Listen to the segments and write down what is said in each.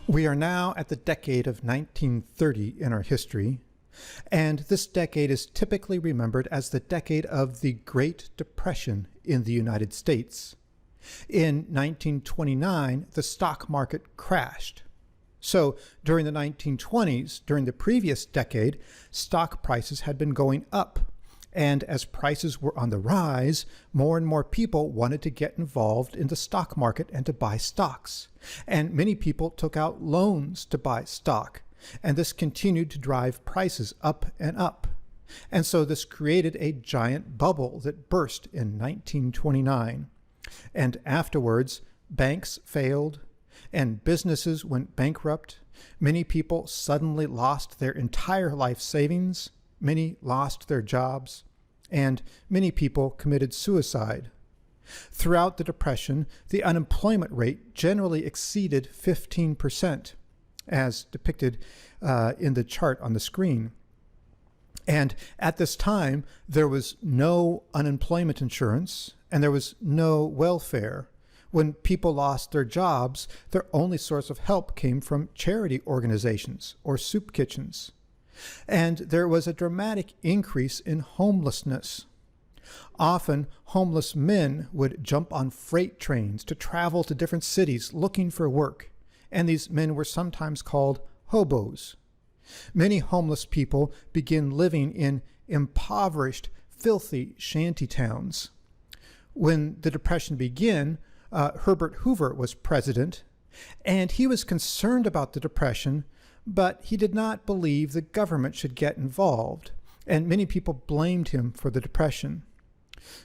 We are now at the decade of 1930 in our history, and this decade is typically remembered as the decade of the Great Depression in the United States. In 1929, the stock market crashed. So during the 1920s, during the previous decade, stock prices had been going up. And as prices were on the rise, more and more people wanted to get involved in the stock market and to buy stocks. And many people took out loans to buy stock. And this continued to drive prices up and up. And so this created a giant bubble that burst in 1929. And afterwards, banks failed and businesses went bankrupt. Many people suddenly lost their entire life savings. Many lost their jobs, and many people committed suicide. Throughout the Depression, the unemployment rate generally exceeded 15%, as depicted in the chart on the screen. And at this time, there was no unemployment insurance, and there was no welfare. When people lost their jobs, their only source of help came from charity organizations or soup kitchens. And there was a dramatic increase in homelessness. Often, homeless men would jump on freight trains to travel to different cities looking for work, and these men were sometimes called hobos. Many homeless people begin living in impoverished, filthy shanty towns. When the Depression began, Herbert Hoover was president, and he was concerned about the Depression, but he did not believe the government should get involved, and many people blamed him for the Depression.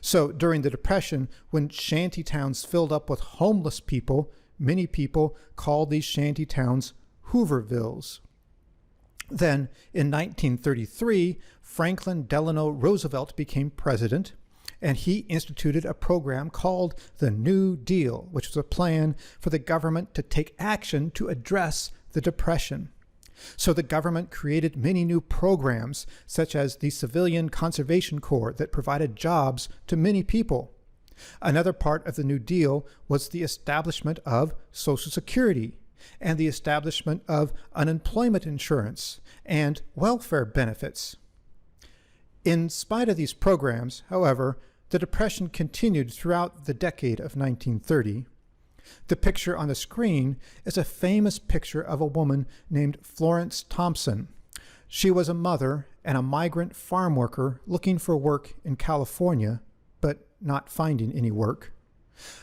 So during the Depression, when shanty towns filled up with homeless people, many people called these shanty towns Hoovervilles. Then in 1933, Franklin Delano Roosevelt became president, and he instituted a program called the New Deal, which was a plan for the government to take action to address the Depression. So the government created many new programs, such as the Civilian Conservation Corps, that provided jobs to many people. Another part of the New Deal was the establishment of Social Security and the establishment of unemployment insurance and welfare benefits. In spite of these programs, however, the Depression continued throughout the decade of 1930. The picture on the screen is a famous picture of a woman named Florence Thompson. She was a mother and a migrant farm worker looking for work in California, but not finding any work.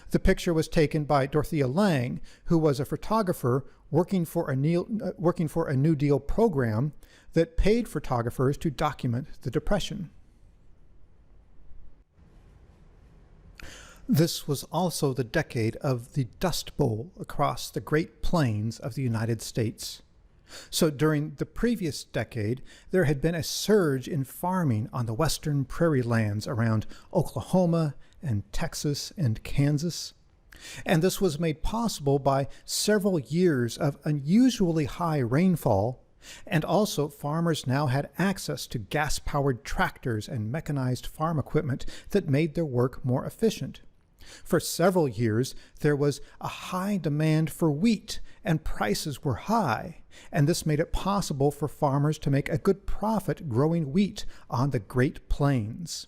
The picture was taken by Dorothea Lange, who was a photographer working for a New Deal program that paid photographers to document the Depression. This was also the decade of the Dust Bowl across the Great Plains of the United States. So during the previous decade, there had been a surge in farming on the western prairie lands around Oklahoma and Texas and Kansas. And this was made possible by several years of unusually high rainfall, and also farmers now had access to gas-powered tractors and mechanized farm equipment that made their work more efficient. For several years, there was a high demand for wheat, and prices were high, and this made it possible for farmers to make a good profit growing wheat on the Great Plains.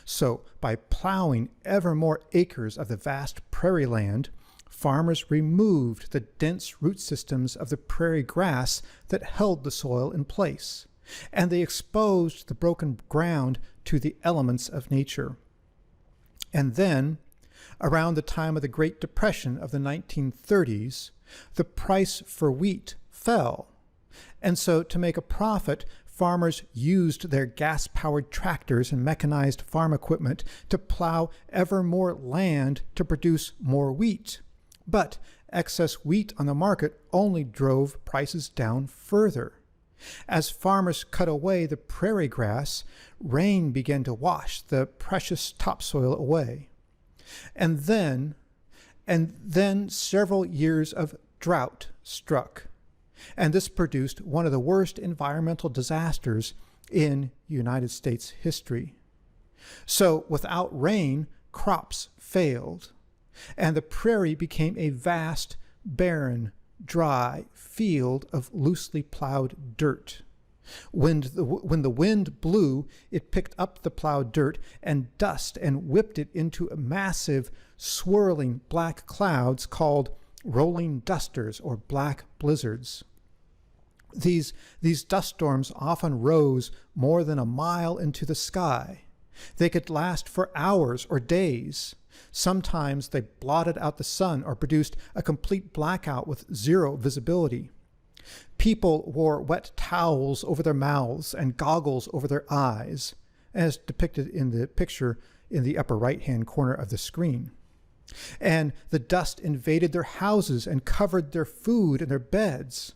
So, by plowing ever more acres of the vast prairie land, farmers removed the dense root systems of the prairie grass that held the soil in place, and they exposed the broken ground to the elements of nature. And then, around the time of the Great Depression of the 1930s, the price for wheat fell. And so to make a profit, farmers used their gas-powered tractors and mechanized farm equipment to plow ever more land to produce more wheat. But excess wheat on the market only drove prices down further. As farmers cut away the prairie grass, rain began to wash the precious topsoil away. And then several years of drought struck, and this produced one of the worst environmental disasters in United States history. So without rain, crops failed, and the prairie became a vast, barren dry field of loosely plowed dirt. When the wind blew, it picked up the plowed dirt and dust and whipped it into massive, swirling black clouds called rolling dusters or black blizzards. These dust storms often rose more than a mile into the sky. They could last for hours or days. Sometimes they blotted out the sun or produced a complete blackout with zero visibility. People wore wet towels over their mouths and goggles over their eyes, as depicted in the picture in the upper right-hand corner of the screen. And the dust invaded their houses and covered their food and their beds.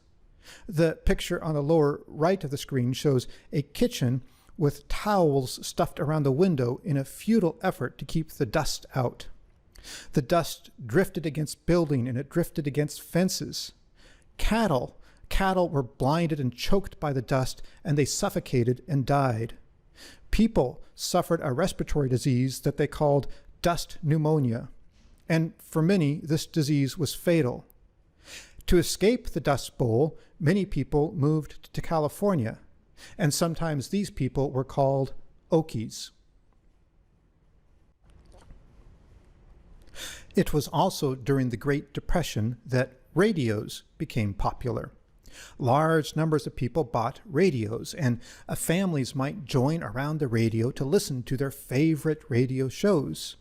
The picture on the lower right of the screen shows a kitchen with towels stuffed around the window in a futile effort to keep the dust out. The dust drifted against building and it drifted against fences. Cattle were blinded and choked by the dust, and they suffocated and died. People suffered a respiratory disease that they called dust pneumonia, and for many, this disease was fatal. To escape the Dust Bowl, many people moved to California, and sometimes these people were called Okies. It was also during the Great Depression that radios became popular. Large numbers of people bought radios, and families might join around the radio to listen to their favorite radio shows.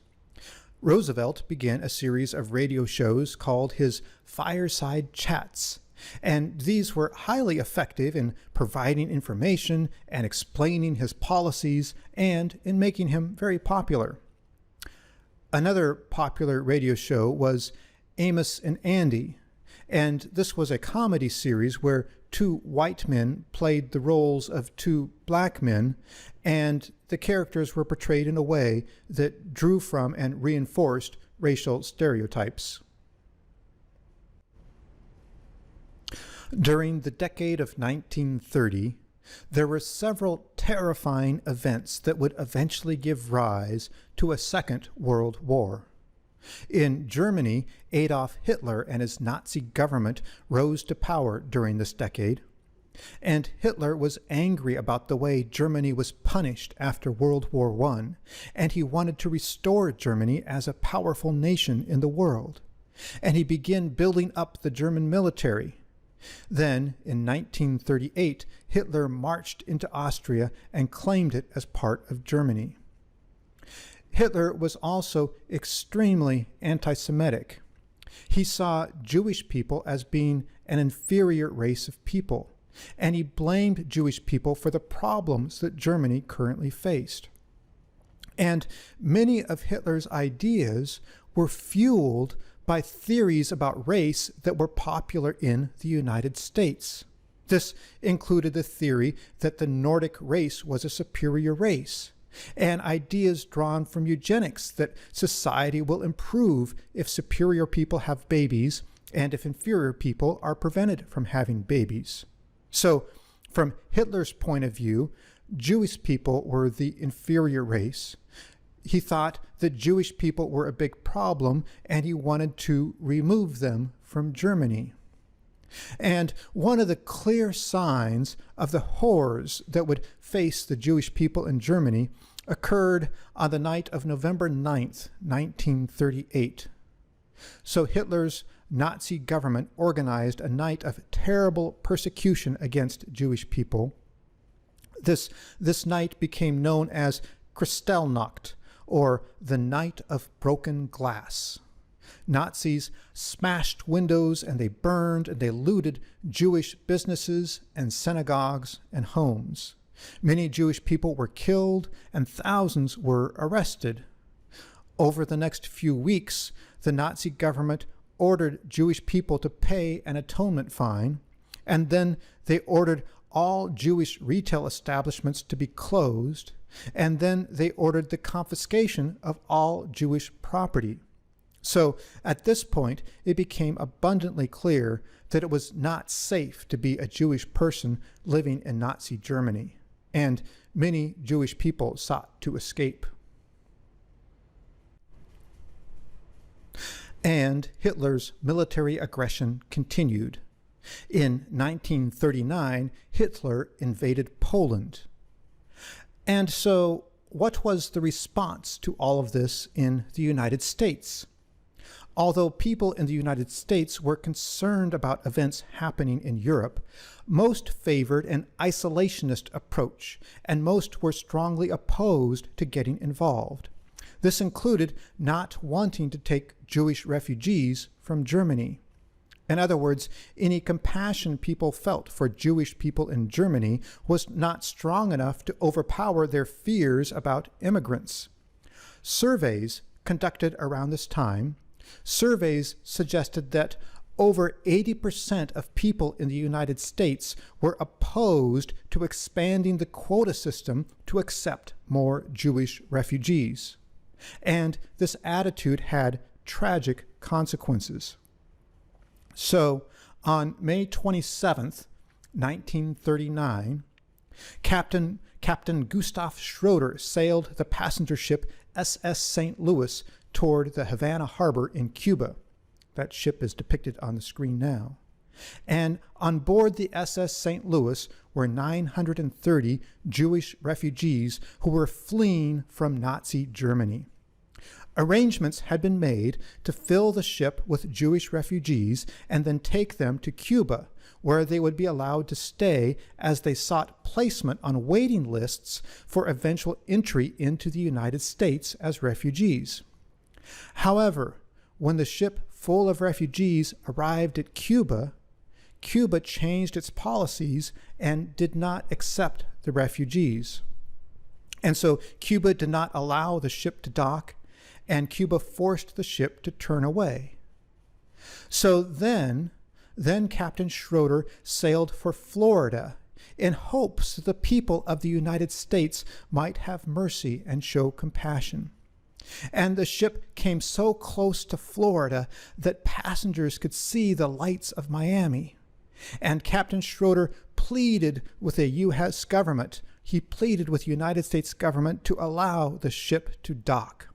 Roosevelt began a series of radio shows called his Fireside Chats, and these were highly effective in providing information and explaining his policies and in making him very popular. Another popular radio show was Amos and Andy, and this was a comedy series where two white men played the roles of two black men, and the characters were portrayed in a way that drew from and reinforced racial stereotypes. During the decade of 1930, there were several terrifying events that would eventually give rise to a Second World War. In Germany, Adolf Hitler and his Nazi government rose to power during this decade, and Hitler was angry about the way Germany was punished after World War I, and he wanted to restore Germany as a powerful nation in the world, and he began building up the German military. Then, in 1938, Hitler marched into Austria and claimed it as part of Germany. Hitler was also extremely anti-Semitic. He saw Jewish people as being an inferior race of people, and he blamed Jewish people for the problems that Germany currently faced. And many of Hitler's ideas were fueled by theories about race that were popular in the United States. This included the theory that the Nordic race was a superior race, and ideas drawn from eugenics that society will improve if superior people have babies and if inferior people are prevented from having babies. So, from Hitler's point of view, Jewish people were the inferior race. He thought that Jewish people were a big problem, and he wanted to remove them from Germany. And one of the clear signs of the horrors that would face the Jewish people in Germany occurred on the night of November 9th, 1938. So Hitler's Nazi government organized a night of terrible persecution against Jewish people. This night became known as Kristallnacht, or the Night of Broken Glass. Nazis smashed windows and they burned and they looted Jewish businesses and synagogues and homes. Many Jewish people were killed and thousands were arrested. Over the next few weeks, the Nazi government ordered Jewish people to pay an atonement fine, and then they ordered all Jewish retail establishments to be closed, and then they ordered the confiscation of all Jewish property. So at this point, it became abundantly clear that it was not safe to be a Jewish person living in Nazi Germany, and many Jewish people sought to escape. And Hitler's military aggression continued. In 1939, Hitler invaded Poland. And so, what was the response to all of this in the United States? Although people in the United States were concerned about events happening in Europe, most favored an isolationist approach, and most were strongly opposed to getting involved. This included not wanting to take Jewish refugees from Germany. In other words, any compassion people felt for Jewish people in Germany was not strong enough to overpower their fears about immigrants. Surveys conducted around this time, surveys suggested that over 80% of people in the United States were opposed to expanding the quota system to accept more Jewish refugees. And this attitude had tragic consequences. So, on May 27th, 1939, Captain Gustav Schroeder sailed the passenger ship SS St. Louis toward the Havana harbor in Cuba. That ship is depicted on the screen now. And on board the SS St. Louis were 930 Jewish refugees who were fleeing from Nazi Germany. Arrangements had been made to fill the ship with Jewish refugees and then take them to Cuba, where they would be allowed to stay as they sought placement on waiting lists for eventual entry into the United States as refugees. However, when the ship full of refugees arrived at Cuba, Cuba changed its policies and did not accept the refugees. And so Cuba did not allow the ship to dock, and Cuba forced the ship to turn away. So then Captain Schroeder sailed for Florida in hopes that the people of the United States might have mercy and show compassion. And the ship came so close to Florida that passengers could see the lights of Miami. And Captain Schroeder pleaded with the U.S. government. He pleaded with the United States government to allow the ship to dock.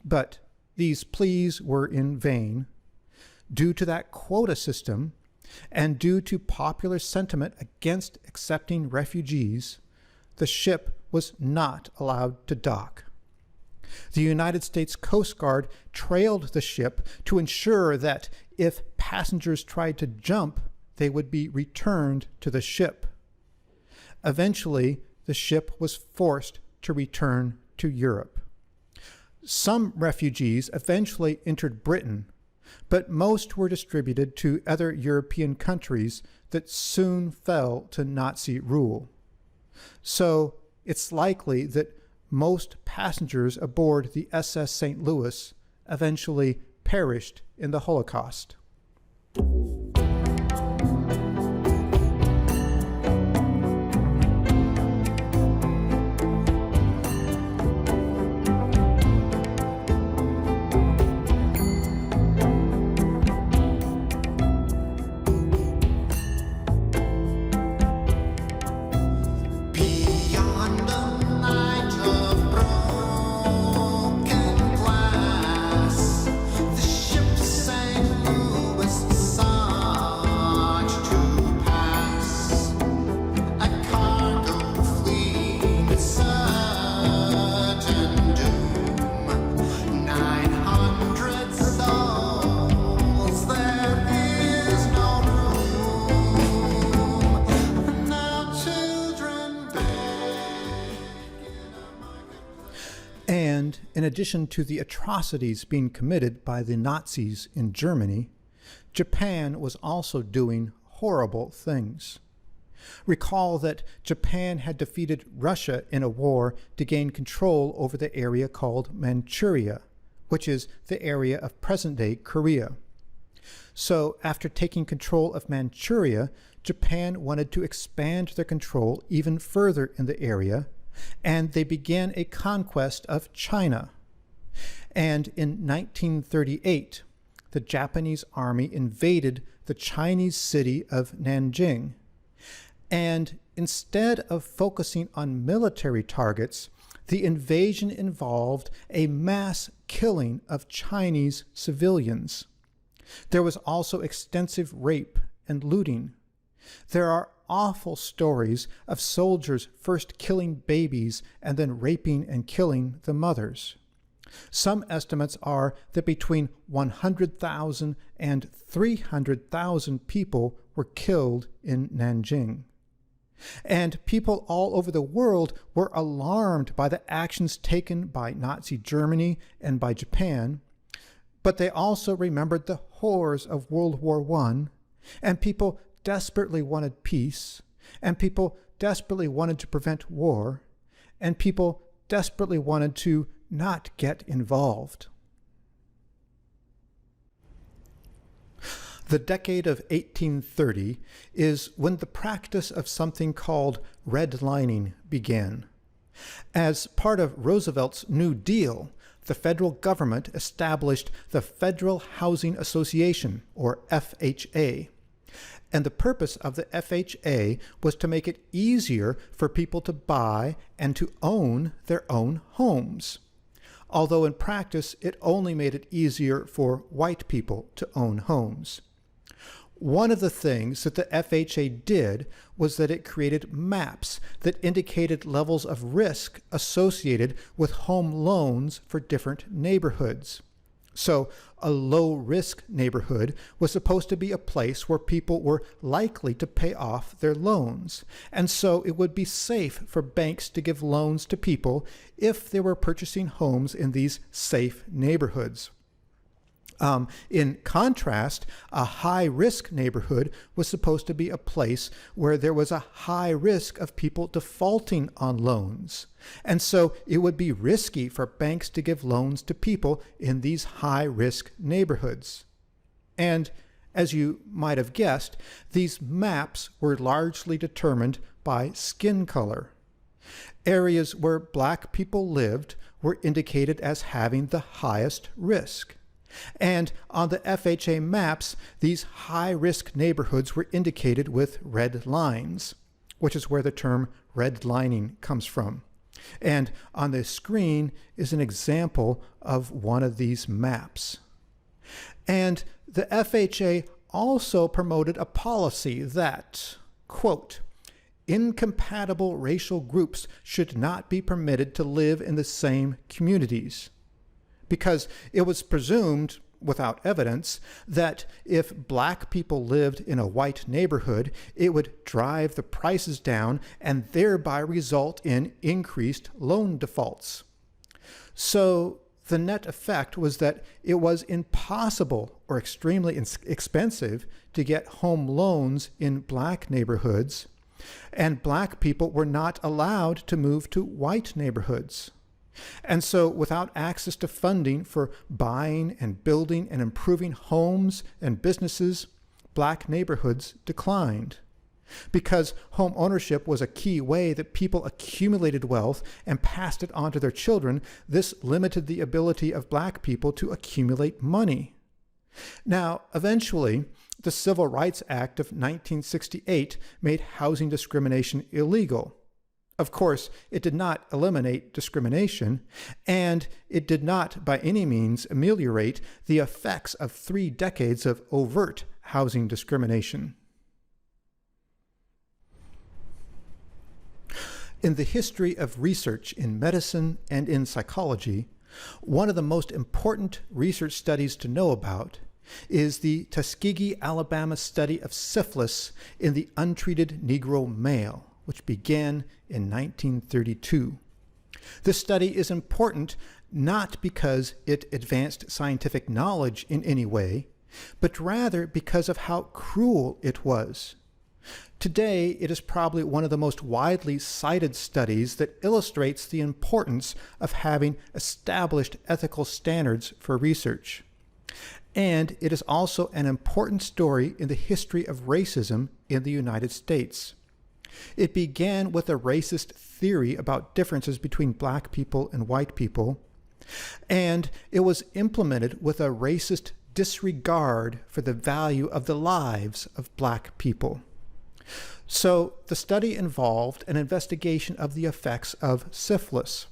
But these pleas were in vain. Due to that quota system, and due to popular sentiment against accepting refugees, the ship was not allowed to dock. The United States Coast Guard trailed the ship to ensure that if passengers tried to jump, they would be returned to the ship. Eventually, the ship was forced to return to Europe. Some refugees eventually entered Britain, but most were distributed to other European countries that soon fell to Nazi rule. So it's likely that most passengers aboard the SS St. Louis eventually perished in the Holocaust. And in addition to the atrocities being committed by the Nazis in Germany, Japan was also doing horrible things. Recall that Japan had defeated Russia in a war to gain control over the area called Manchuria, which is the area of present-day Korea. So after taking control of Manchuria, Japan wanted to expand their control even further in the area, and they began a conquest of China. And in 1938, the Japanese army invaded the Chinese city of Nanjing. And instead of focusing on military targets, the invasion involved a mass killing of Chinese civilians. There was also extensive rape and looting. There are awful stories of soldiers first killing babies and then raping and killing the mothers. Some estimates are that between 100,000 and 300,000 people were killed in Nanjing. And people all over the world were alarmed by the actions taken by Nazi Germany and by Japan, but they also remembered the horrors of World War I, and people desperately wanted peace, and people desperately wanted to prevent war, and people desperately wanted to not get involved. The decade of 1830 is when the practice of something called redlining began. As part of Roosevelt's New Deal, the federal government established the Federal Housing Association, or FHA. And the purpose of the FHA was to make it easier for people to buy and to own their own homes. Although in practice, it only made it easier for white people to own homes. One of the things that the FHA did was that it created maps that indicated levels of risk associated with home loans for different neighborhoods. So a low-risk neighborhood was supposed to be a place where people were likely to pay off their loans, and so it would be safe for banks to give loans to people if they were purchasing homes in these safe neighborhoods. In contrast, a high-risk neighborhood was supposed to be a place where there was a high risk of people defaulting on loans. And so it would be risky for banks to give loans to people in these high-risk neighborhoods. And as you might have guessed, these maps were largely determined by skin color. Areas where black people lived were indicated as having the highest risk. And on the FHA maps, these high-risk neighborhoods were indicated with red lines, which is where the term redlining comes from. And on the screen is an example of one of these maps. And the FHA also promoted a policy that, quote, incompatible racial groups should not be permitted to live in the same communities, because it was presumed, without evidence, that if black people lived in a white neighborhood, it would drive the prices down and thereby result in increased loan defaults. So the net effect was that it was impossible or extremely expensive to get home loans in black neighborhoods, and black people were not allowed to move to white neighborhoods. And so without access to funding for buying and building and improving homes and businesses, black neighborhoods declined. Because home ownership was a key way that people accumulated wealth and passed it on to their children, this limited the ability of black people to accumulate money. Now, eventually, the Civil Rights Act of 1968 made housing discrimination illegal. Of course, it did not eliminate discrimination, and it did not by any means ameliorate the effects of 3 decades of overt housing discrimination. In the history of research in medicine and in psychology, one of the most important research studies to know about is the Tuskegee, Alabama study of syphilis in the untreated Negro male, which began in 1932. This study is important not because it advanced scientific knowledge in any way, but rather because of how cruel it was. Today, it is probably one of the most widely cited studies that illustrates the importance of having established ethical standards for research. And it is also an important story in the history of racism in the United States. It began with a racist theory about differences between black people and white people, and it was implemented with a racist disregard for the value of the lives of black people. So the study involved an investigation of the effects of syphilis.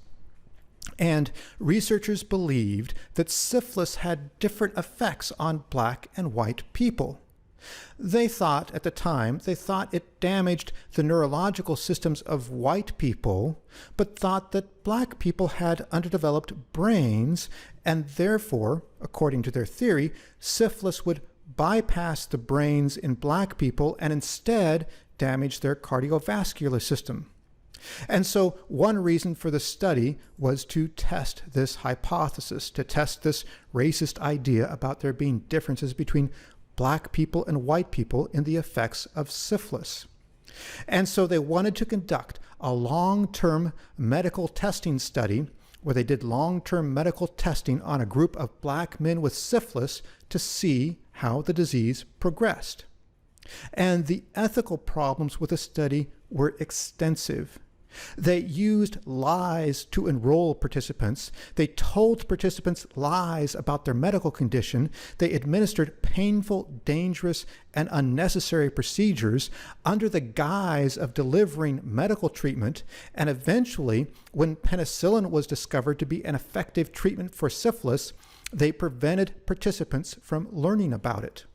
And researchers believed that syphilis had different effects on black and white people. They thought, at the time, it damaged the neurological systems of white people, but thought that black people had underdeveloped brains, and therefore, according to their theory, syphilis would bypass the brains in black people and instead damage their cardiovascular system. And so one reason for the study was to test this hypothesis, to test this racist idea about there being differences between black people and white people in the effects of syphilis. And so they wanted to conduct a long-term medical testing study where they did long-term medical testing on a group of black men with syphilis to see how the disease progressed. And the ethical problems with the study were extensive. They used lies to enroll participants. They told participants lies about their medical condition. They administered painful, dangerous, and unnecessary procedures under the guise of delivering medical treatment. And eventually, when penicillin was discovered to be an effective treatment for syphilis, they prevented participants from learning about it.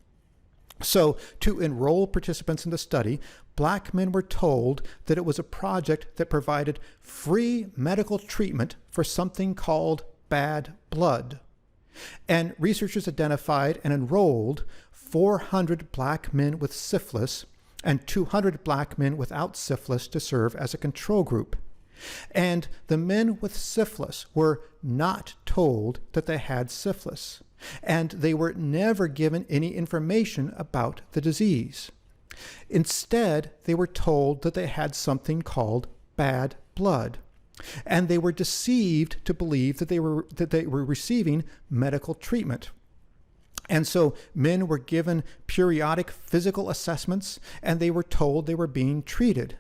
So, to enroll participants in the study, black men were told that it was a project that provided free medical treatment for something called bad blood. And researchers identified and enrolled 400 black men with syphilis and 200 black men without syphilis to serve as a control group. And the men with syphilis were not told that they had syphilis, and they were never given any information about the disease. Instead, they were told that they had something called bad blood, and they were deceived to believe that they were receiving medical treatment. And so men were given periodic physical assessments, and they were told they were being treated.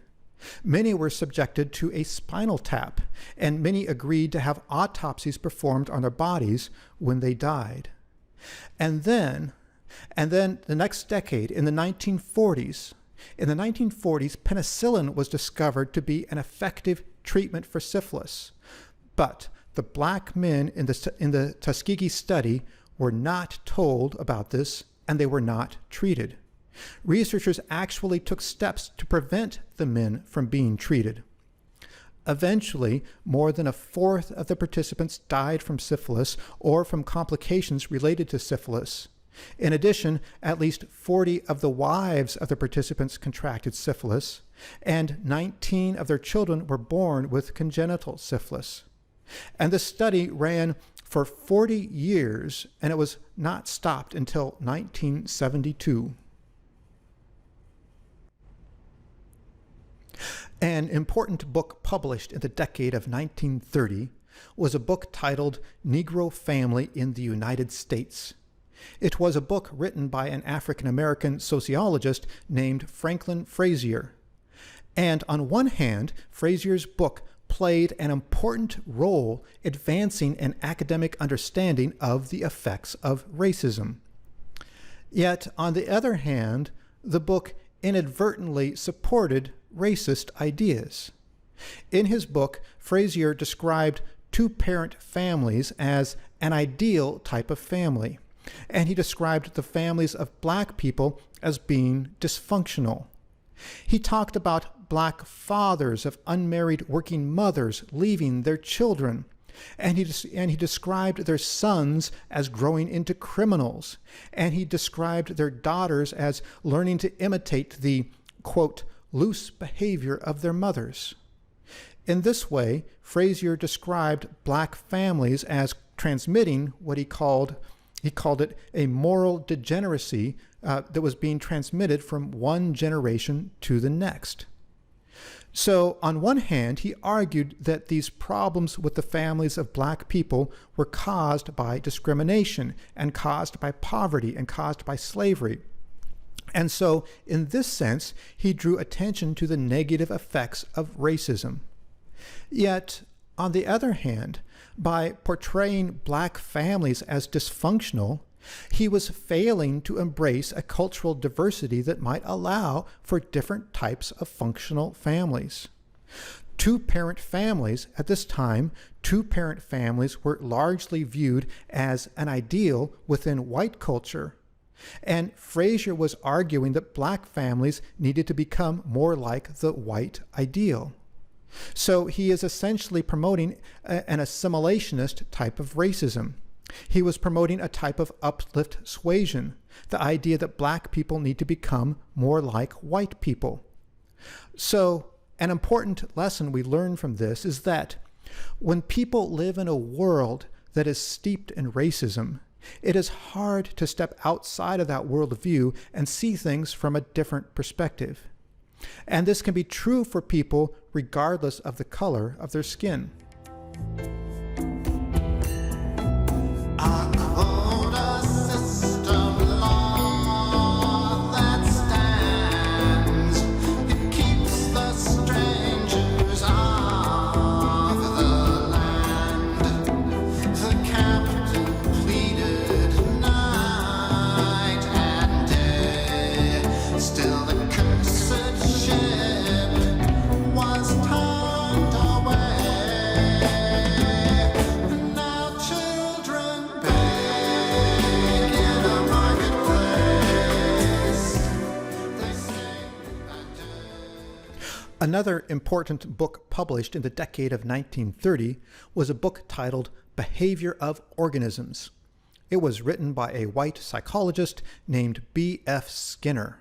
Many were subjected to a spinal tap, and many agreed to have autopsies performed on their bodies when they died. And then the next decade, in the 1940s, penicillin was discovered to be an effective treatment for syphilis. But the black men in the Tuskegee study were not told about this, and they were not treated. Researchers actually took steps to prevent the men from being treated. Eventually, more than a fourth of the participants died from syphilis or from complications related to syphilis. In addition, at least 40 of the wives of the participants contracted syphilis, and 19 of their children were born with congenital syphilis. And the study ran for 40 years, and it was not stopped until 1972. An important book published in the decade of 1930 was a book titled Negro Family in the United States. It was a book written by an African-American sociologist named Franklin Frazier. And on one hand, Frazier's book played an important role advancing an academic understanding of the effects of racism. Yet, on the other hand, the book inadvertently supported racist ideas. In his book, Frazier described two-parent families as an ideal type of family, and he described the families of black people as being dysfunctional. He talked about black fathers of unmarried working mothers leaving their children, and he described their sons as growing into criminals, and he described their daughters as learning to imitate the, quote, loose behavior of their mothers. In this way, Frazier described black families as transmitting what he called it a moral degeneracy that was being transmitted from one generation to the next. So, on one hand, he argued that these problems with the families of black people were caused by discrimination and caused by poverty and caused by slavery. And so, in this sense, he drew attention to the negative effects of racism. Yet, on the other hand, by portraying black families as dysfunctional, he was failing to embrace a cultural diversity that might allow for different types of functional families. Two-parent families at this time, two-parent families were largely viewed as an ideal within white culture. And Fraser was arguing that black families needed to become more like the white ideal. So he is essentially promoting an assimilationist type of racism. He was promoting a type of uplift suasion, the idea that black people need to become more like white people. So an important lesson we learn from this is that when people live in a world that is steeped in racism, it is hard to step outside of that worldview and see things from a different perspective. And this can be true for people regardless of the color of their skin. Another important book published in the decade of 1930 was a book titled Behavior of Organisms. It was written by a white psychologist named B.F. Skinner.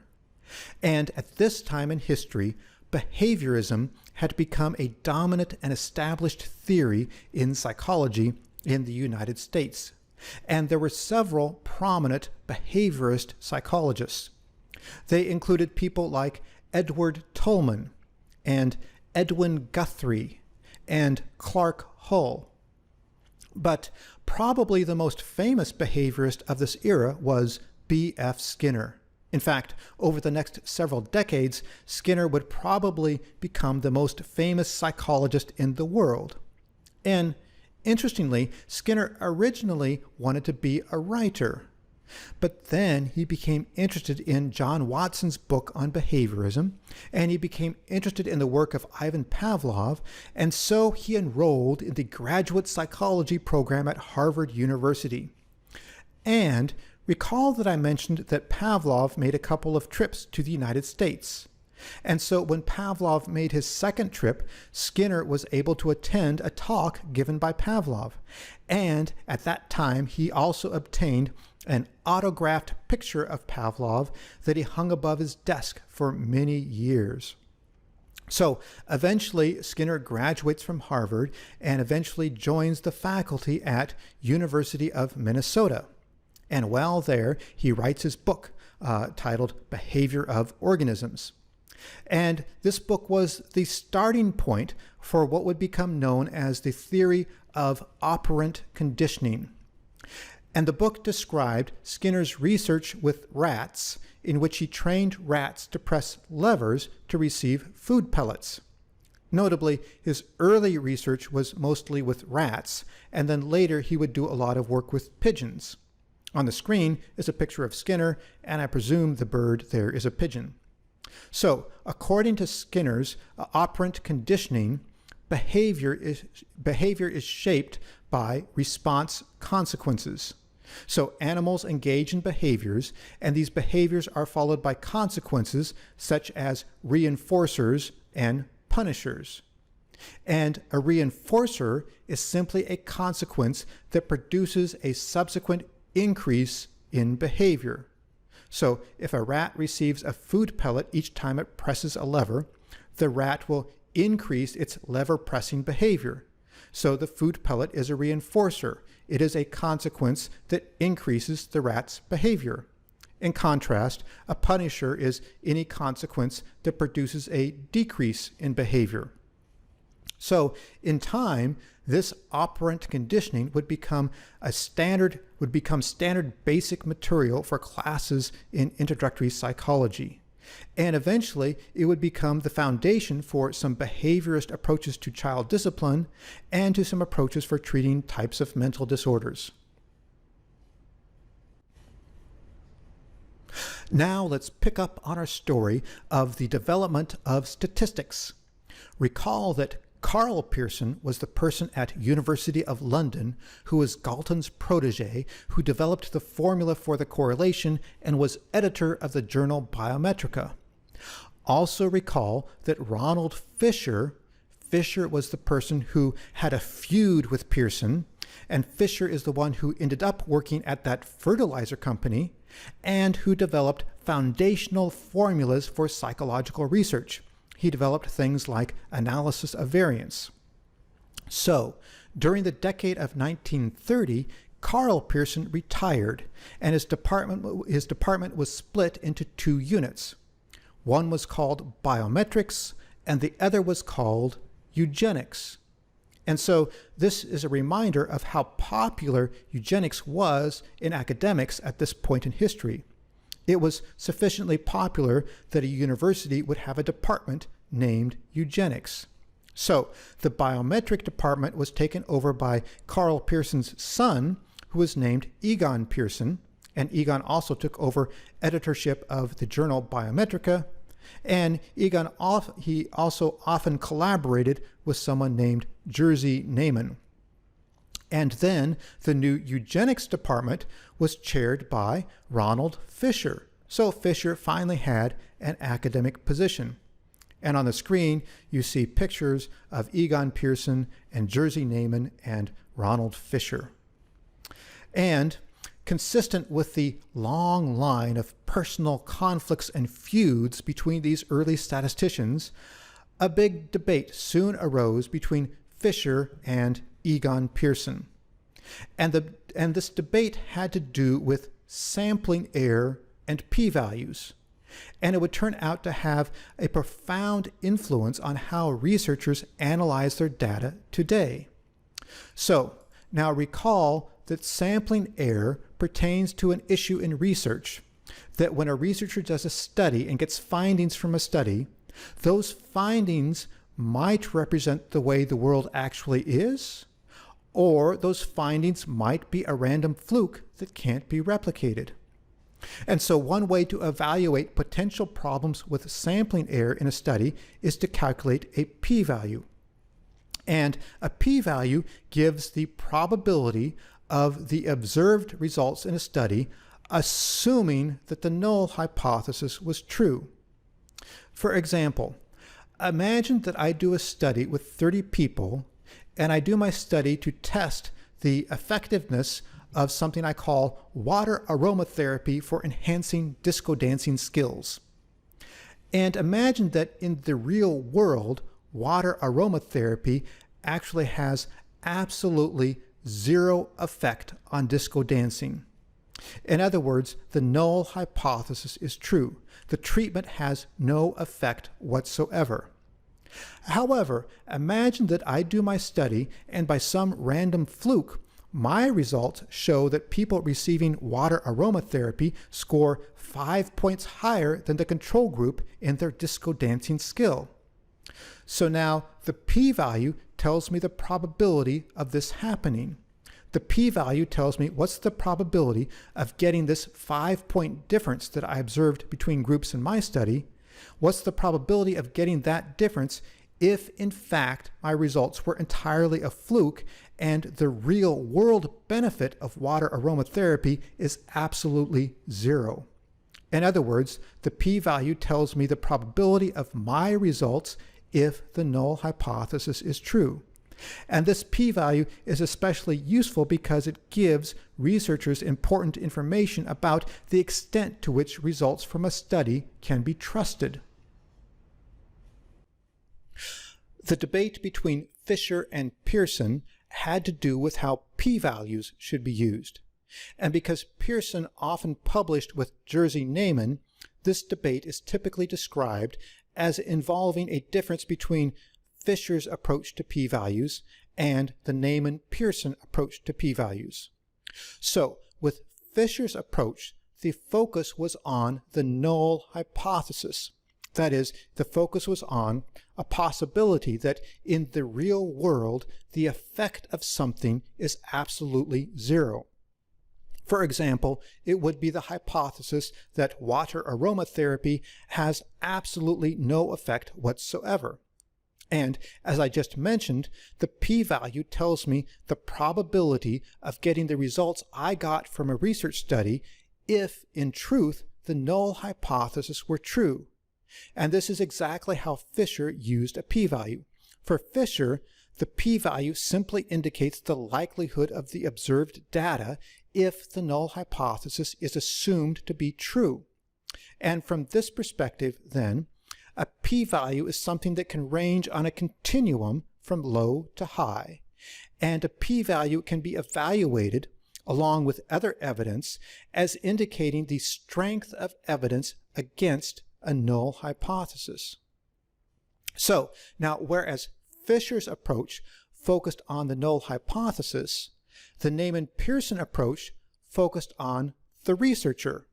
And at this time in history, behaviorism had become a dominant and established theory in psychology in the United States. And there were several prominent behaviorist psychologists. They included people like Edward Tolman, and Edwin Guthrie, and Clark Hull. But probably the most famous behaviorist of this era was B.F. Skinner. In fact, over the next several decades, Skinner would probably become the most famous psychologist in the world. And interestingly, Skinner originally wanted to be a writer. But then he became interested in John Watson's book on behaviorism, and he became interested in the work of Ivan Pavlov, and so he enrolled in the graduate psychology program at Harvard University. And recall that I mentioned that Pavlov made a couple of trips to the United States. And so when Pavlov made his second trip, Skinner was able to attend a talk given by Pavlov. And at that time, he also obtained an autographed picture of Pavlov that he hung above his desk for many years. So eventually, Skinner graduates from Harvard and eventually joins the faculty at University of Minnesota. And while there, he writes his book titled Behavior of Organisms. And this book was the starting point for what would become known as the theory of operant conditioning. And the book described Skinner's research with rats, in which he trained rats to press levers to receive food pellets. Notably, his early research was mostly with rats, and then later he would do a lot of work with pigeons. On the screen is a picture of Skinner, and I presume the bird there is a pigeon. So, according to Skinner's operant conditioning, behavior is shaped by response consequences. So animals engage in behaviors, and these behaviors are followed by consequences such as reinforcers and punishers. And a reinforcer is simply a consequence that produces a subsequent increase in behavior. So if a rat receives a food pellet each time it presses a lever, the rat will increase its lever pressing behavior. So the food pellet is a reinforcer. It is a consequence that increases the rat's behavior. In contrast, a punisher is any consequence that produces a decrease in behavior. So in time, this operant conditioning would become standard basic material for classes in introductory psychology. And eventually, it would become the foundation for some behaviorist approaches to child discipline and to some approaches for treating types of mental disorders. Now let's pick up on our story of the development of statistics. Recall that Karl Pearson was the person at University of London who was Galton's protege, who developed the formula for the correlation and was editor of the journal Biometrica. Also recall that Ronald Fisher was the person who had a feud with Pearson, and Fisher is the one who ended up working at that fertilizer company and who developed foundational formulas for psychological research. He developed things like analysis of variance. So, during the decade of 1930, Karl Pearson retired, and his department was split into two units. One was called biometrics, and the other was called eugenics. And so this is a reminder of how popular eugenics was in academics at this point in history. It was sufficiently popular that a university would have a department named eugenics. So the biometric department was taken over by Karl Pearson's son, who was named Egon Pearson, and Egon also took over editorship of the journal Biometrica, and Egon he also often collaborated with someone named Jerzy Neyman. And then the new eugenics department was chaired by Ronald Fisher. So Fisher finally had an academic position. And on the screen, you see pictures of Egon Pearson and Jerzy Neyman and Ronald Fisher. And consistent with the long line of personal conflicts and feuds between these early statisticians, a big debate soon arose between Fisher and Egon Pearson. And this debate had to do with sampling error and p-values. And it would turn out to have a profound influence on how researchers analyze their data today. So, now recall that sampling error pertains to an issue in research, that when a researcher does a study and gets findings from a study, those findings might represent the way the world actually is, or those findings might be a random fluke that can't be replicated. And so one way to evaluate potential problems with sampling error in a study is to calculate a p-value. And a p-value gives the probability of the observed results in a study, assuming that the null hypothesis was true. For example, imagine that I do a study with 30 people, and I do my study to test the effectiveness of something I call water aromatherapy for enhancing disco dancing skills. And imagine that in the real world, water aromatherapy actually has absolutely zero effect on disco dancing. In other words, the null hypothesis is true. The treatment has no effect whatsoever. However, imagine that I do my study and by some random fluke, my results show that people receiving water aromatherapy score 5 points higher than the control group in their disco dancing skill. So now the p-value tells me the probability of this happening. The p-value tells me what's the probability of getting this 5-point difference that I observed between groups in my study. What's the probability of getting that difference if, in fact, my results were entirely a fluke and the real world benefit of water aromatherapy is absolutely zero? In other words, the p-value tells me the probability of my results if the null hypothesis is true. And this p-value is especially useful because it gives researchers important information about the extent to which results from a study can be trusted. The debate between Fisher and Pearson had to do with how p-values should be used. And because Pearson often published with Jerzy Neyman, this debate is typically described as involving a difference between Fisher's approach to p-values and the Neyman-Pearson approach to p-values. So, with Fisher's approach, the focus was on the null hypothesis. That is, the focus was on a possibility that in the real world, the effect of something is absolutely zero. For example, it would be the hypothesis that water aromatherapy has absolutely no effect whatsoever. And as I just mentioned, the p-value tells me the probability of getting the results I got from a research study if, in truth, the null hypothesis were true. And this is exactly how Fisher used a p-value. For Fisher, the p-value simply indicates the likelihood of the observed data if the null hypothesis is assumed to be true. And from this perspective, then, a p-value is something that can range on a continuum from low to high. And a p-value can be evaluated along with other evidence as indicating the strength of evidence against a null hypothesis. So, now whereas Fisher's approach focused on the null hypothesis, the Neyman-Pearson approach focused on the researcher.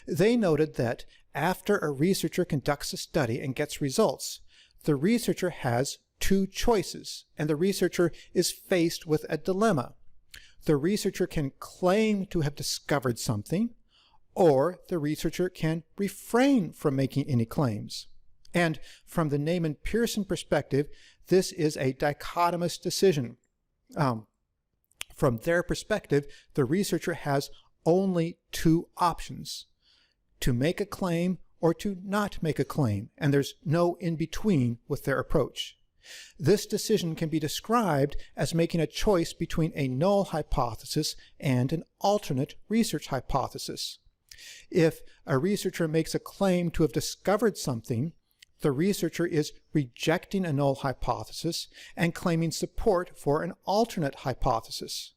They noted that after a researcher conducts a study and gets results, the researcher has two choices, and the researcher is faced with a dilemma. The researcher can claim to have discovered something, or the researcher can refrain from making any claims. And from the Neyman-Pearson perspective, this is a dichotomous decision. From their perspective, the researcher has only two options: to make a claim or to not make a claim, and there's no in-between with their approach. This decision can be described as making a choice between a null hypothesis and an alternate research hypothesis. If a researcher makes a claim to have discovered something, the researcher is rejecting a null hypothesis and claiming support for an alternate hypothesis.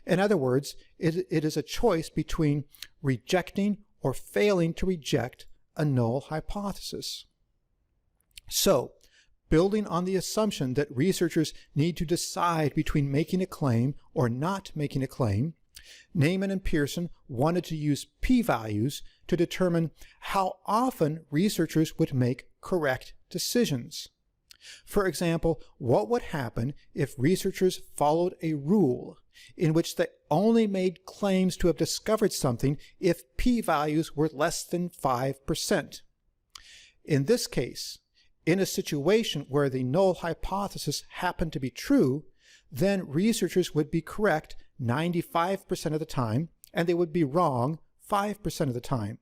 In other words, it is a choice between rejecting or failing to reject a null hypothesis. So, building on the assumption that researchers need to decide between making a claim or not making a claim, Neyman and Pearson wanted to use p-values to determine how often researchers would make correct decisions. For example, what would happen if researchers followed a rule in which they only made claims to have discovered something if p-values were less than 5%? In this case, in a situation where the null hypothesis happened to be true, then researchers would be correct 95% of the time, and they would be wrong 5% of the time.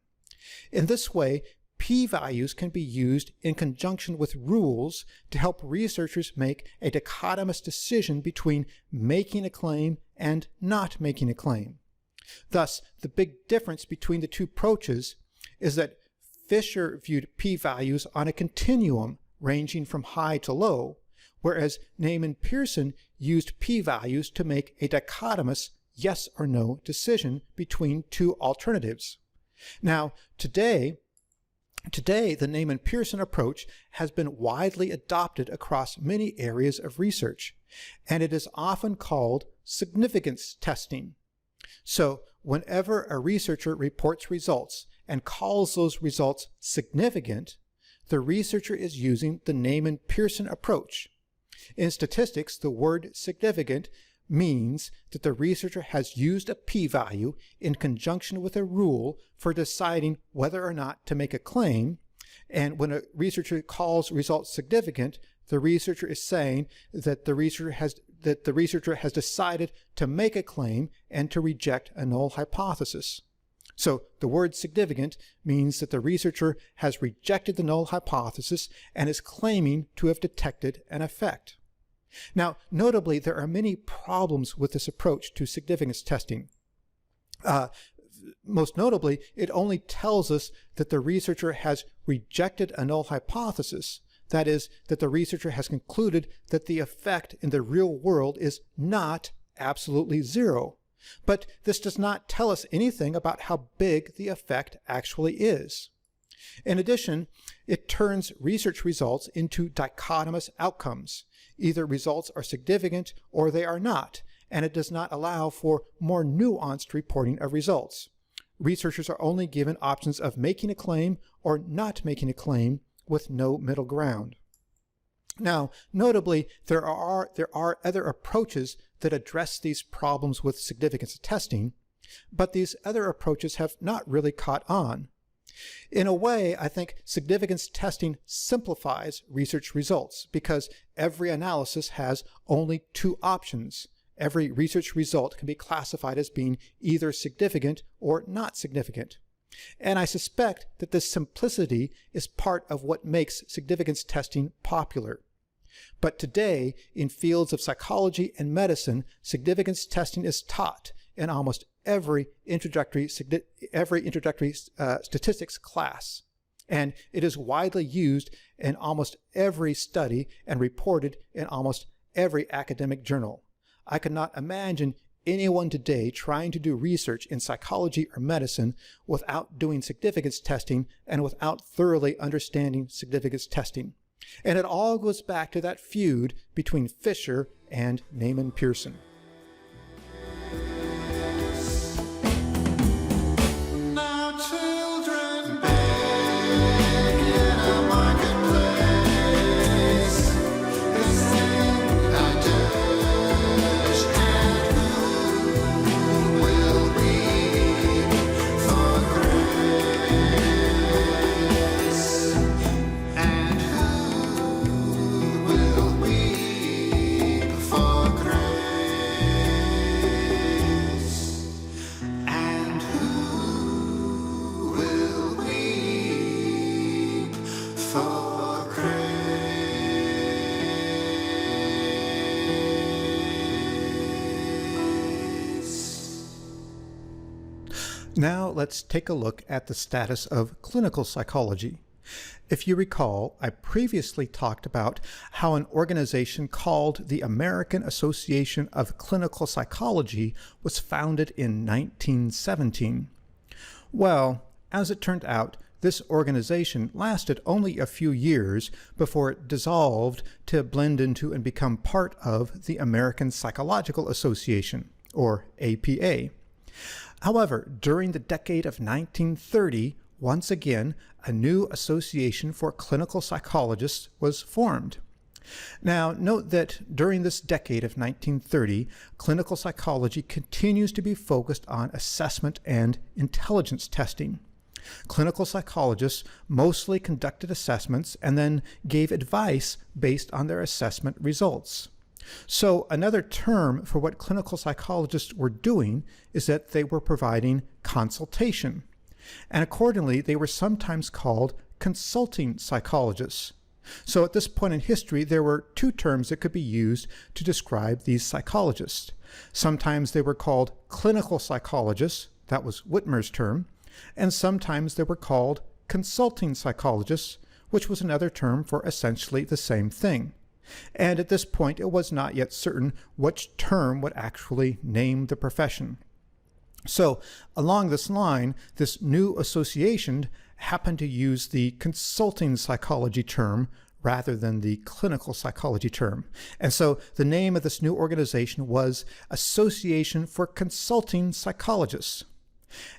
In this way, p-values can be used in conjunction with rules to help researchers make a dichotomous decision between making a claim and not making a claim. Thus, the big difference between the two approaches is that Fisher viewed p-values on a continuum ranging from high to low, whereas Neyman-Pearson used p-values to make a dichotomous yes or no decision between two alternatives. Now, today, the Neyman-Pearson approach has been widely adopted across many areas of research, and it is often called significance testing. So, whenever a researcher reports results and calls those results significant, the researcher is using the Neyman-Pearson approach. In statistics, the word significant means that the researcher has used a p-value in conjunction with a rule for deciding whether or not to make a claim, and when a researcher calls results significant, the researcher is saying that the researcher has decided to make a claim and to reject a null hypothesis. So the word significant means that the researcher has rejected the null hypothesis and is claiming to have detected an effect. Now, notably, there are many problems with this approach to significance testing. Most notably, it only tells us that the researcher has rejected a null hypothesis. That is, that the researcher has concluded that the effect in the real world is not absolutely zero. But this does not tell us anything about how big the effect actually is. In addition, it turns research results into dichotomous outcomes. Either results are significant or they are not, and it does not allow for more nuanced reporting of results. Researchers are only given options of making a claim or not making a claim with no middle ground. Now, notably, there are other approaches that address these problems with significance testing, but these other approaches have not really caught on. In a way, I think significance testing simplifies research results because every analysis has only two options. Every research result can be classified as being either significant or not significant. And I suspect that this simplicity is part of what makes significance testing popular. But today, in fields of psychology and medicine, significance testing is taught in almost every introductory statistics class. And it is widely used in almost every study and reported in almost every academic journal. I could not imagine anyone today trying to do research in psychology or medicine without doing significance testing and without thoroughly understanding significance testing. And it all goes back to that feud between Fisher and Naaman Pearson. Now let's take a look at the status of clinical psychology. If you recall, I previously talked about how an organization called the American Association of Clinical Psychology was founded in 1917. Well, as it turned out, this organization lasted only a few years before it dissolved to blend into and become part of the American Psychological Association, or APA. However, during the decade of 1930, once again, a new association for clinical psychologists was formed. Now, note that during this decade of 1930, clinical psychology continues to be focused on assessment and intelligence testing. Clinical psychologists mostly conducted assessments and then gave advice based on their assessment results. So another term for what clinical psychologists were doing is that they were providing consultation. And accordingly, they were sometimes called consulting psychologists. So at this point in history, there were two terms that could be used to describe these psychologists. Sometimes they were called clinical psychologists, that was Whitmer's term, and sometimes they were called consulting psychologists, which was another term for essentially the same thing. And at this point, it was not yet certain which term would actually name the profession. So along this line, this new association happened to use the consulting psychology term rather than the clinical psychology term. And so the name of this new organization was Association for Consulting Psychologists.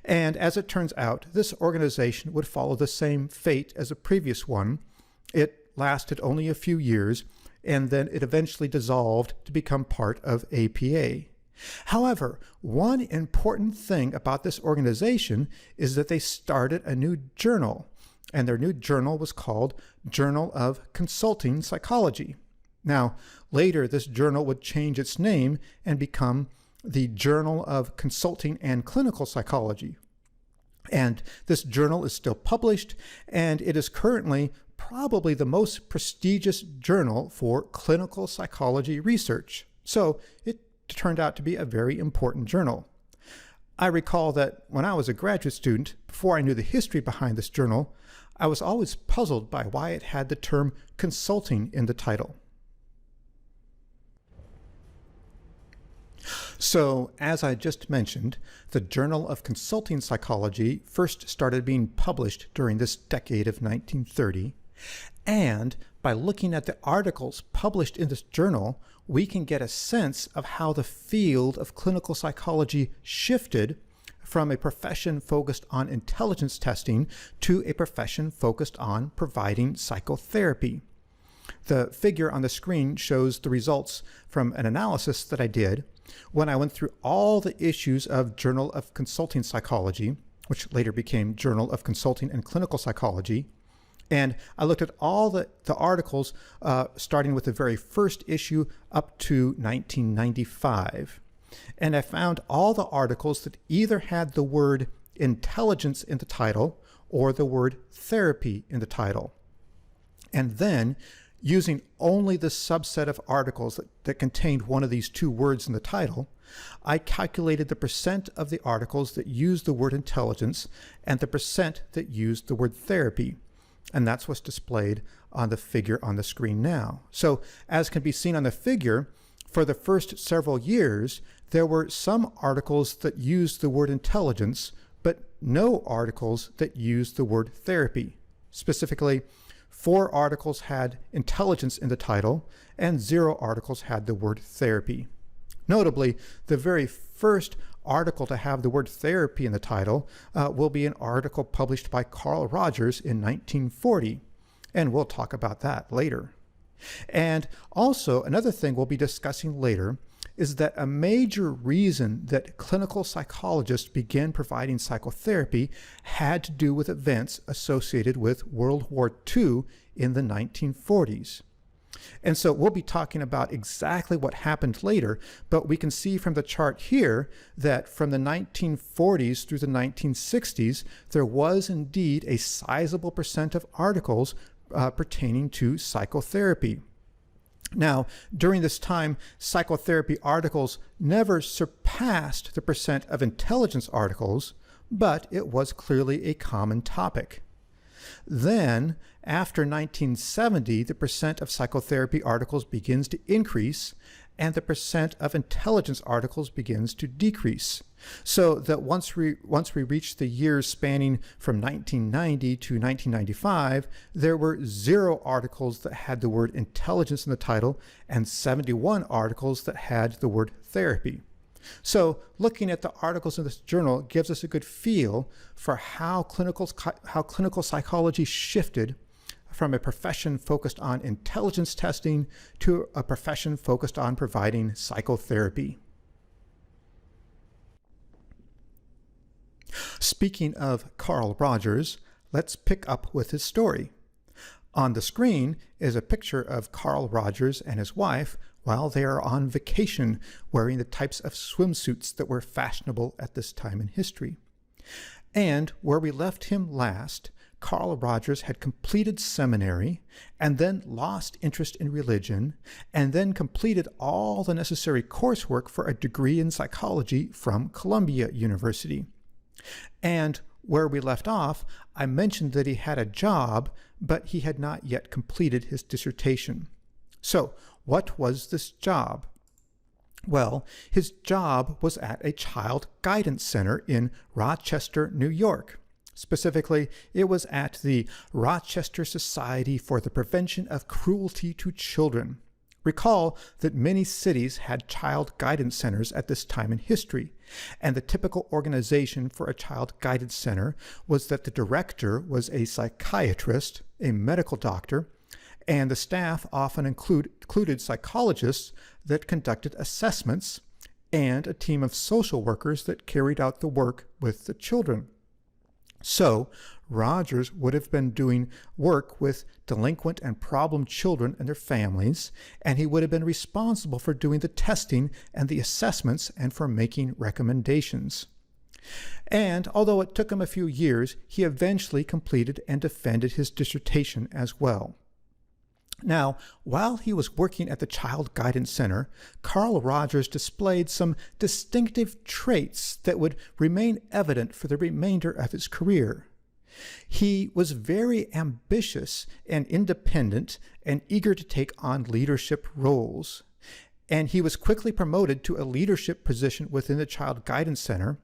And as it turns out, this organization would follow the same fate as a previous one. It lasted only a few years, and then it eventually dissolved to become part of APA. However, one important thing about this organization is that they started a new journal, and their new journal was called Journal of Consulting Psychology. Now, later this journal would change its name and become the Journal of Consulting and Clinical Psychology. And this journal is still published, and it is currently probably the most prestigious journal for clinical psychology research. So it turned out to be a very important journal. I recall that when I was a graduate student, before I knew the history behind this journal, I was always puzzled by why it had the term consulting in the title. So, as I just mentioned, the Journal of Consulting Psychology first started being published during this decade of 1930, and by looking at the articles published in this journal, we can get a sense of how the field of clinical psychology shifted from a profession focused on intelligence testing to a profession focused on providing psychotherapy. The figure on the screen shows the results from an analysis that I did when I went through all the issues of Journal of Consulting Psychology, which later became Journal of Consulting and Clinical Psychology. And I looked at all the articles starting with the very first issue up to 1995. And I found all the articles that either had the word intelligence in the title or the word therapy in the title. And then, using only the subset of articles that contained one of these two words in the title, I calculated the percent of the articles that used the word intelligence and the percent that used the word therapy. And that's what's displayed on the figure on the screen now. So, as can be seen on the figure, for the first several years, there were some articles that used the word intelligence, but no articles that used the word therapy. Specifically, 4 articles had intelligence in the title, and 0 articles had the word therapy. Notably, the very first article to have the word therapy in the title will be an article published by Carl Rogers in 1940, and we'll talk about that later. And also, another thing we'll be discussing later is that a major reason that clinical psychologists began providing psychotherapy had to do with events associated with World War II in the 1940s. And so we'll be talking about exactly what happened later, but we can see from the chart here that from the 1940s through the 1960s, there was indeed a sizable percent of articles pertaining to psychotherapy. Now, during this time, psychotherapy articles never surpassed the percent of intelligence articles, but it was clearly a common topic. Then, after 1970, the percent of psychotherapy articles begins to increase, and the percent of intelligence articles begins to decrease. So that once we reach the years spanning from 1990 to 1995, there were 0 articles that had the word intelligence in the title and 71 articles that had the word therapy. So looking at the articles in this journal gives us a good feel for how clinical psychology shifted from a profession focused on intelligence testing to a profession focused on providing psychotherapy. Speaking of Carl Rogers, let's pick up with his story. On the screen is a picture of Carl Rogers and his wife while they are on vacation wearing the types of swimsuits that were fashionable at this time in history. And where we left him last, Carl Rogers had completed seminary and then lost interest in religion and then completed all the necessary coursework for a degree in psychology from Columbia University. And where we left off, I mentioned that he had a job, but he had not yet completed his dissertation. So, what was this job? Well, his job was at a child guidance center in Rochester, New York. Specifically, it was at the Rochester Society for the Prevention of Cruelty to Children. Recall that many cities had child guidance centers at this time in history, and the typical organization for a child guidance center was that the director was a psychiatrist, a medical doctor, and the staff often included psychologists that conducted assessments and a team of social workers that carried out the work with the children. So, Rogers would have been doing work with delinquent and problem children and their families, and he would have been responsible for doing the testing and the assessments and for making recommendations. And although it took him a few years, he eventually completed and defended his dissertation as well. Now, while he was working at the Child Guidance Center, Carl Rogers displayed some distinctive traits that would remain evident for the remainder of his career. He was very ambitious and independent and eager to take on leadership roles. And he was quickly promoted to a leadership position within the Child Guidance Center.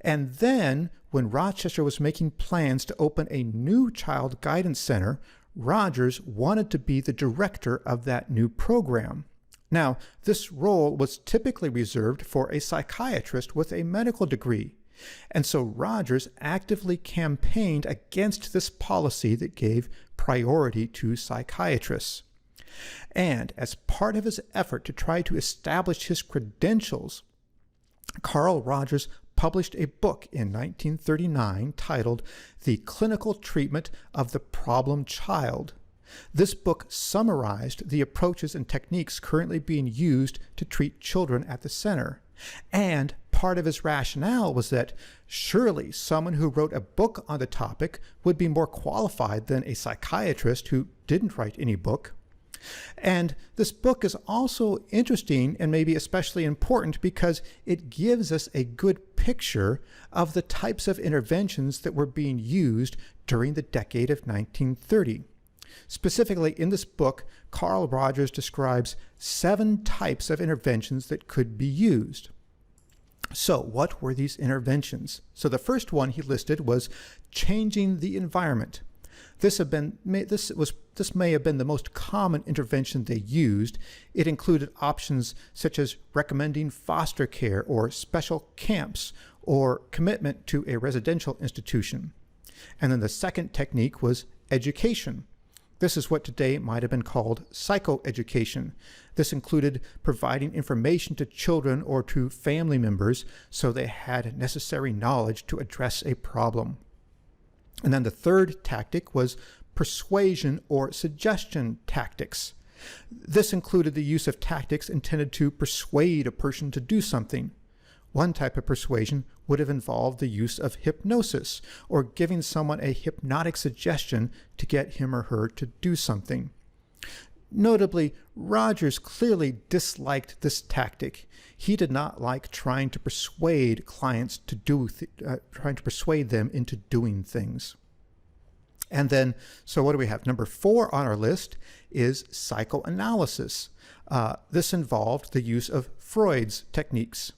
And then, when Rochester was making plans to open a new Child Guidance Center, Rogers wanted to be the director of that new program. Now, this role was typically reserved for a psychiatrist with a medical degree, and so Rogers actively campaigned against this policy that gave priority to psychiatrists. And as part of his effort to try to establish his credentials, Carl Rogers published a book in 1939 titled The Clinical Treatment of the Problem Child. This book summarized the approaches and techniques currently being used to treat children at the center. And part of his rationale was that surely someone who wrote a book on the topic would be more qualified than a psychiatrist who didn't write any book. And this book is also interesting and maybe especially important because it gives us a good picture of the types of interventions that were being used during the decade of 1930. Specifically, in this book, Carl Rogers describes 7 types of interventions that could be used. So, what were these interventions? So the first one he listed was changing the environment. This may have been the most common intervention they used. It included options such as recommending foster care or special camps or commitment to a residential institution. And then the second technique was education. This is what today might have been called psychoeducation. This included providing information to children or to family members so they had necessary knowledge to address a problem. And then the third tactic was persuasion or suggestion tactics. This included the use of tactics intended to persuade a person to do something. One type of persuasion would have involved the use of hypnosis or giving someone a hypnotic suggestion to get him or her to do something. Notably, Rogers clearly disliked this tactic. He did not like trying to persuade clients to persuade them into doing things. And then, so what do we have? Number 4 on our list is psychoanalysis. This involved the use of Freud's techniques.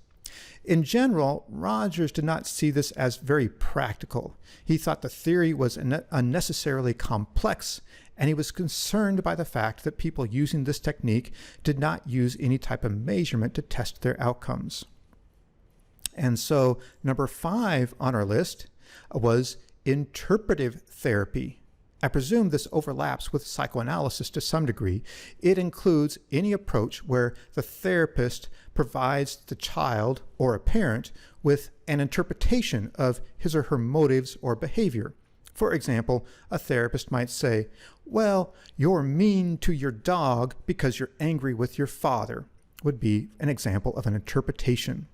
In general, Rogers did not see this as very practical. He thought the theory was unnecessarily complex, and he was concerned by the fact that people using this technique did not use any type of measurement to test their outcomes. And so, number 5 on our list was interpretive therapy. I presume this overlaps with psychoanalysis to some degree. It includes any approach where the therapist provides the child or a parent with an interpretation of his or her motives or behavior. For example, a therapist might say, "Well, you're mean to your dog because you're angry with your father," would be an example of an interpretation.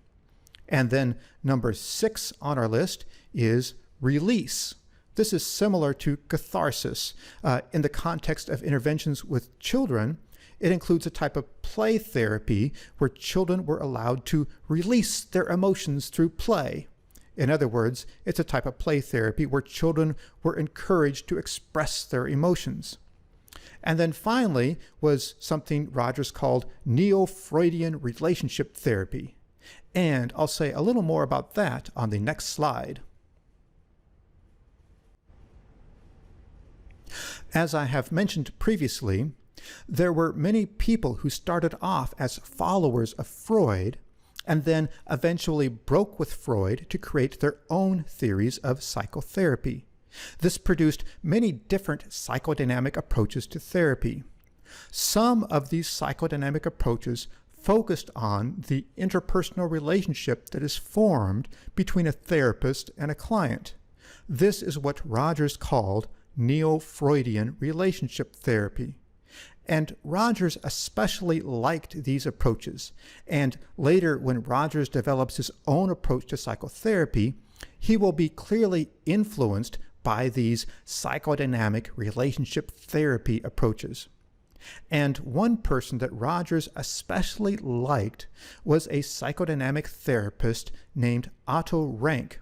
And then number 6 on our list is release. This is similar to catharsis. In the context of interventions with children, it includes a type of play therapy where children were allowed to release their emotions through play. In other words, it's a type of play therapy where children were encouraged to express their emotions. And then finally was something Rogers called neo-Freudian relationship therapy. And I'll say a little more about that on the next slide. As I have mentioned previously, there were many people who started off as followers of Freud and then eventually broke with Freud to create their own theories of psychotherapy. This produced many different psychodynamic approaches to therapy. Some of these psychodynamic approaches focused on the interpersonal relationship that is formed between a therapist and a client. This is what Rogers called neo-Freudian relationship therapy. And Rogers especially liked these approaches. And later, when Rogers develops his own approach to psychotherapy, he will be clearly influenced by these psychodynamic relationship therapy approaches. And one person that Rogers especially liked was a psychodynamic therapist named Otto Rank.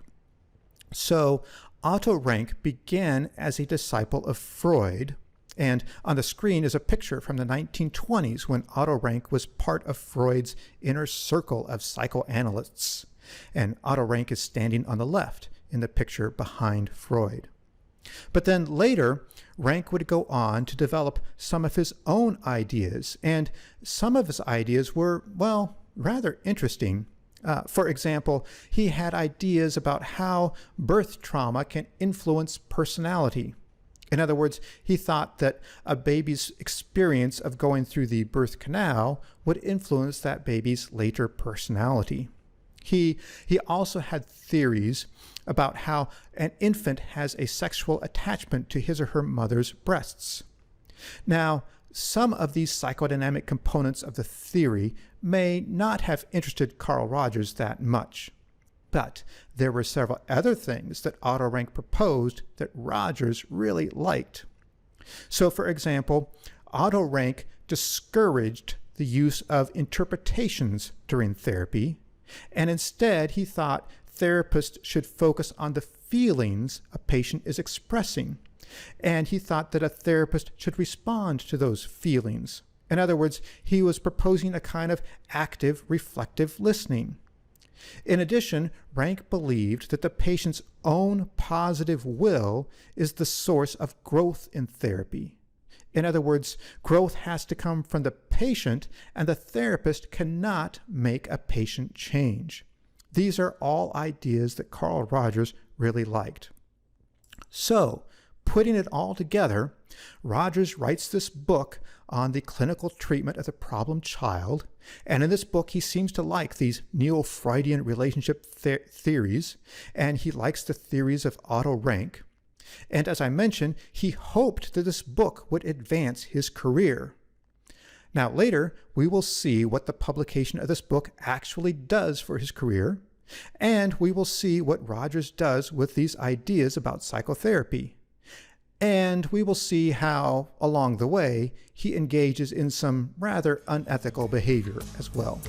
So Otto Rank began as a disciple of Freud, and on the screen is a picture from the 1920s when Otto Rank was part of Freud's inner circle of psychoanalysts. And Otto Rank is standing on the left in the picture behind Freud. But then later, Rank would go on to develop some of his own ideas, and some of his ideas were, well, rather interesting. For example, he had ideas about how birth trauma can influence personality. In other words, he thought that a baby's experience of going through the birth canal would influence that baby's later personality. He also had theories about how an infant has a sexual attachment to his or her mother's breasts. Now, some of these psychodynamic components of the theory may not have interested Carl Rogers that much, but there were several other things that Otto Rank proposed that Rogers really liked. So, for example, Otto Rank discouraged the use of interpretations during therapy, and instead he thought therapists should focus on the feelings a patient is expressing, and he thought that a therapist should respond to those feelings. In other words, he was proposing a kind of active, reflective listening. In addition, Rank believed that the patient's own positive will is the source of growth in therapy. In other words, growth has to come from the patient, and the therapist cannot make a patient change. These are all ideas that Carl Rogers really liked. So, putting it all together, Rogers writes this book on the clinical treatment of the problem child, and in this book he seems to like these neo-Freudian relationship theories, and he likes the theories of Otto Rank. And as I mentioned, he hoped that this book would advance his career. Now later, we will see what the publication of this book actually does for his career, and we will see what Rogers does with these ideas about psychotherapy. And we will see how, along the way, he engages in some rather unethical behavior as well.